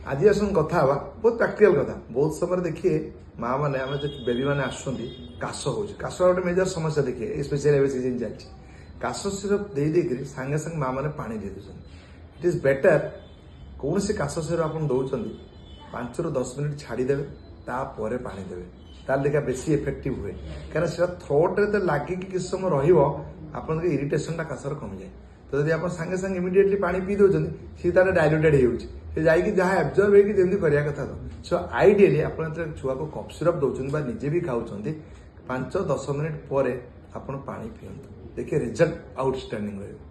आज आसन कथा बहुत प्रैक्टिकल कथा बहुत समय देखिए माँ मैंने आम जो बेबी मैंने आसुँच काश हो काश गोटे मेजर समस्या देखिए स्पेशल सीजन चलती काश सिरप देकर सांगे सांगे माँ मैंने पानी दे दूसरी इट इज बेटर कौन से काश सिरप आप दौरान 5 ରୁ 10 मिनिट छाड़देवे तापर पानी देवे तार देखा बेसी इफेक्टिव हुए कहीं थ्रोट तो लगिक किस समय रहा इरिटेशन काशर कमी जाए तो जब आप सांगे सांगे इमिडिएटली पानी पी दौरान सी तार डायल्यूटेड हो जहाँ एब्जर्व होती करा कथा तो सो आइडियली आप छुआ को कफ सिरप दौरान निजे भी खाऊँ 5-10 मिनिट पर आप पानी पिंतु देखिए रिजल्ट आउटस्टैंडिंग रही।